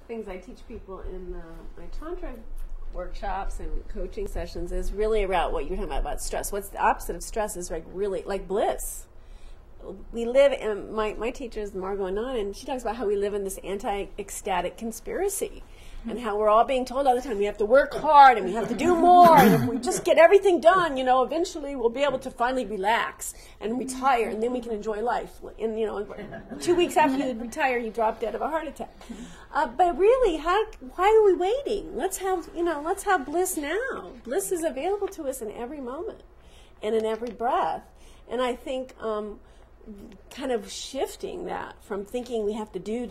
things I teach people in my Tantra workshops and coaching sessions is really about what you're talking about stress. What's the opposite of stress is like really like bliss. We live in, my teacher is Margot Anand, and she talks about how we live in this anti-ecstatic conspiracy and how we're all being told all the time we have to work hard and we have to do more, and if we just get everything done, eventually we'll be able to finally relax and retire, and then we can enjoy life. And 2 weeks after you retire, you drop dead of a heart attack. But really, why are we waiting? Let's have bliss now. Bliss is available to us in every moment and in every breath. And I think kind of shifting that from thinking we have to do,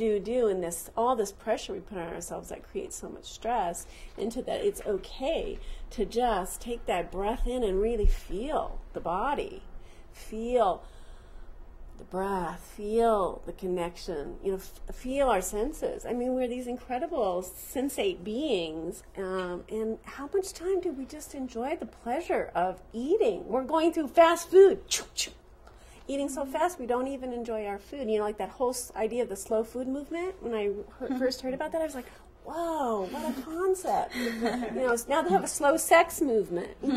and all this pressure we put on ourselves that creates so much stress, into that it's okay to just take that breath in and really feel the body, feel the breath, feel the connection, feel our senses. I mean, we're these incredible sensate beings, and how much time do we just enjoy the pleasure of eating? We're going through fast food, eating so fast we don't even enjoy our food. Like that whole idea of the slow food movement, when I first heard about that, I was like, whoa, what a concept. Now they have a slow sex movement. Yay.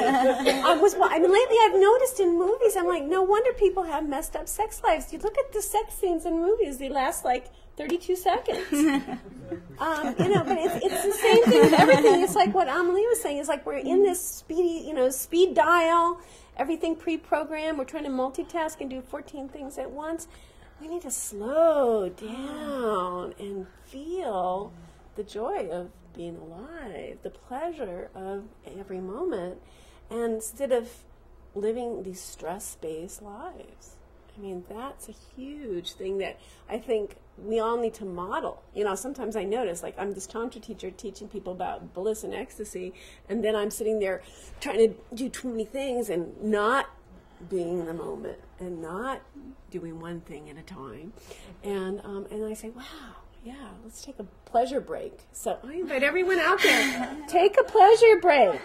Lately I've noticed in movies, I'm like, no wonder people have messed up sex lives. You look at the sex scenes in movies, they last like 32 seconds. But it's the same thing with everything. It's like what Amelie was saying. It's like we're in this speed dial, everything pre-programmed. We're trying to multitask and do 14 things at once. We need to slow down and feel the joy of being alive, the pleasure of every moment, and instead of living these stress-based lives. I mean, that's a huge thing that I think we all need to model. Sometimes I notice, like, I'm this Tantra teacher teaching people about bliss and ecstasy, and then I'm sitting there trying to do too many things and not being in the moment and not doing one thing at a time. And I say, wow, yeah, let's take a pleasure break. So I invite everyone out there, take a pleasure break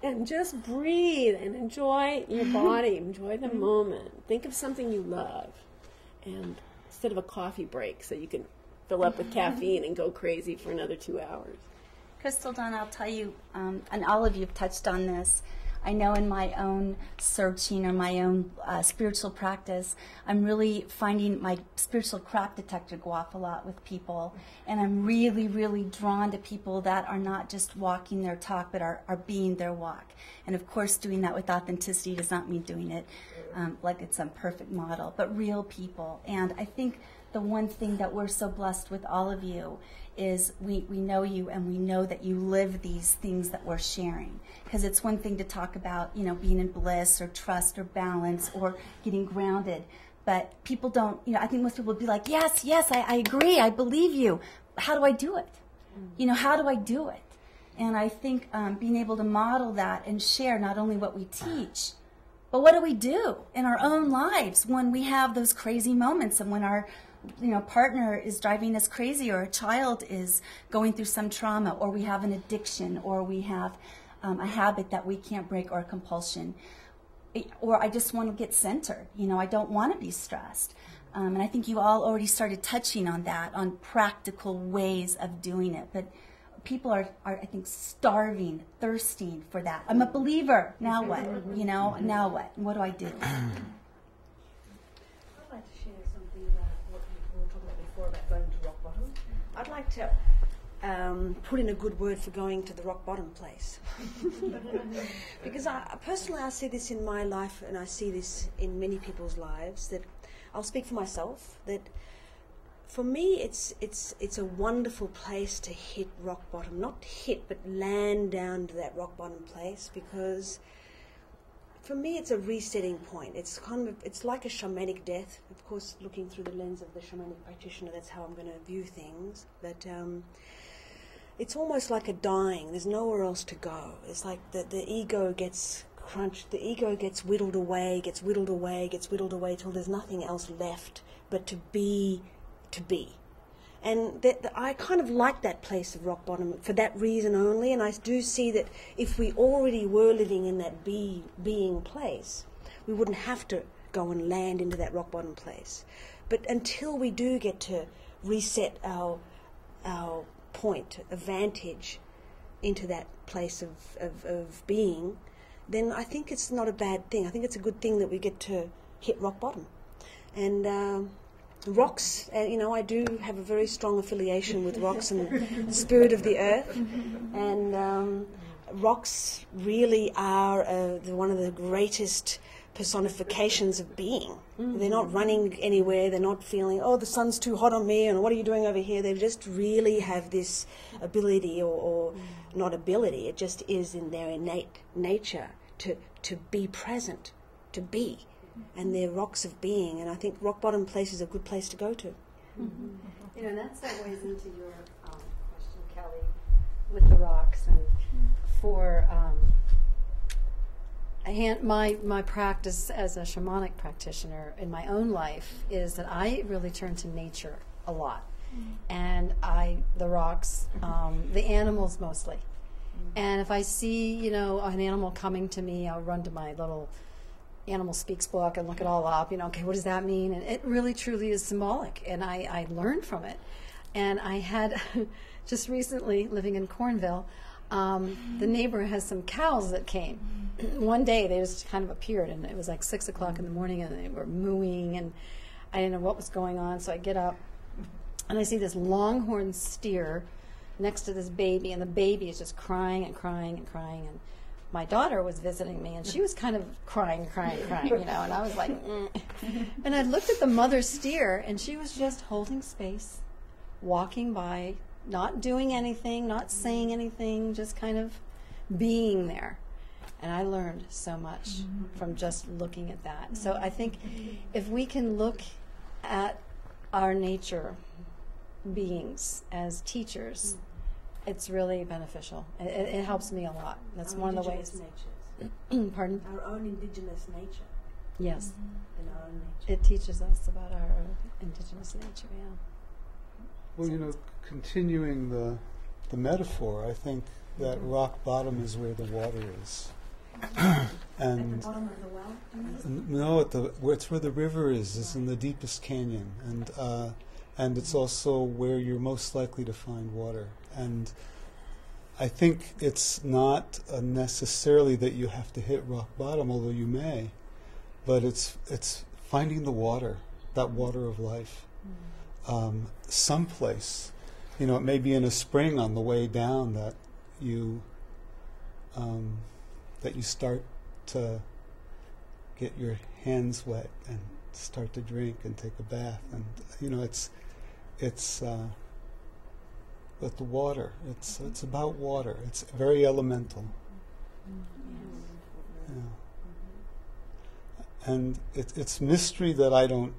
and just breathe and enjoy your body, enjoy the moment. Think of something you love, and instead of a coffee break so you can fill up with caffeine and go crazy for another 2 hours. Crystal, Dawn, I'll tell you, and all of you have touched on this, I know in my own searching or my own spiritual practice, I'm really finding my spiritual crap detector go off a lot with people. And I'm really, really drawn to people that are not just walking their talk, but are being their walk. And of course, doing that with authenticity does not mean doing it like it's some perfect model, but real people. And I think the one thing that we're so blessed with all of you is we know you, and we know that you live these things that we're sharing. Because it's one thing to talk about, being in bliss or trust or balance or getting grounded. But people don't, I think most people would be like, yes, I agree, I believe you. How do I do it? How do I do it? And I think being able to model that and share not only what we teach, but what do we do in our own lives when we have those crazy moments, and when our partner is driving us crazy, or a child is going through some trauma, or we have an addiction, or we have a habit that we can't break, or a compulsion, or I just want to get centered. I don't want to be stressed. And I think you all already started touching on that, on practical ways of doing it. But people are I think, starving, thirsting for that. I'm a believer. Now what? Now what? What do I do? I'd like to share something about what we were talking about before about going to rock bottom. I'd like to put in a good word for going to the rock bottom place. Because personally I see this in my life, and I see this in many people's lives, that I'll speak for myself, that for me it's a wonderful place to hit rock bottom. Not hit, but land down to that rock bottom place, because for me it's a resetting point. It's like a shamanic death. Of course, looking through the lens of the shamanic practitioner, that's how I'm going to view things. But it's almost like a dying. There's nowhere else to go. It's like the ego gets crunched. The ego gets whittled away till there's nothing else left but to be. And I kind of like that place of rock bottom for that reason only. And I do see that if we already were living in that being place, we wouldn't have to go and land into that rock bottom place. But until we do get to reset our our point, a vantage into that place of being, then I think it's not a bad thing. I think it's a good thing that we get to hit rock bottom. And rocks, I do have a very strong affiliation with rocks and the spirit of the earth. And rocks really are one of the greatest personifications of being. Mm-hmm. They're not running anywhere. They're not feeling, oh, the sun's too hot on me, and what are you doing over here? They just really have this ability, or not ability, it just is in their innate nature to be present, to be. And they're rocks of being, and I think rock bottom place is a good place to go to. Mm-hmm. And that segues into your question, Kelly, with the rocks. And for my practice as a shamanic practitioner in my own life is that I really turn to nature a lot. And the rocks, the animals mostly. And if I see, an animal coming to me, I'll run to my little Animal Speaks book and look it all up, okay, what does that mean? And it really truly is symbolic, and I learned from it. And I had, just recently, living in Cornville, the neighbor has some cows that came. One day they just kind of appeared, and it was like 6 o'clock in the morning, and they were mooing, and I didn't know what was going on, so I get up, and I see this longhorn steer next to this baby, and the baby is just crying and crying and crying, and my daughter was visiting me, and she was kind of crying, and I was like, And I looked at the mother steer, and she was just holding space, walking by, not doing anything, not saying anything, just kind of being there. And I learned so much from just looking at that. So I think if we can look at our nature beings as teachers, it's really beneficial. It helps me a lot. That's our one of the ways. Natures. Pardon? Our own indigenous nature. Yes. In our own nature. It teaches us about our indigenous nature, yeah. Well, continuing the metaphor, I think that rock bottom is where the water is. And at the bottom of the well? No, it's where the river is. It's in the deepest canyon, and it's also where you're most likely to find water. And I think it's not necessarily that you have to hit rock bottom, although you may, but it's finding the water, that water of life, someplace. It may be in a spring on the way down that you start to get your hands wet and start to drink and take a bath, and it's with the water. It's about water. It's very elemental. Yeah. And it's mystery that I don't.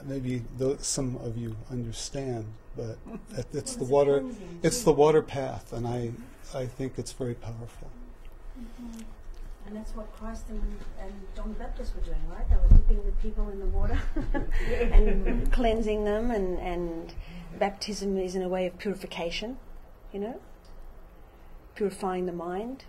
Maybe some of you understand, but it's the water. It's the water path, and I think it's very powerful. And that's what Christ and John the Baptist were doing, right? They were dipping the people in the water and cleansing them, and baptism is in a way of purification, purifying the mind.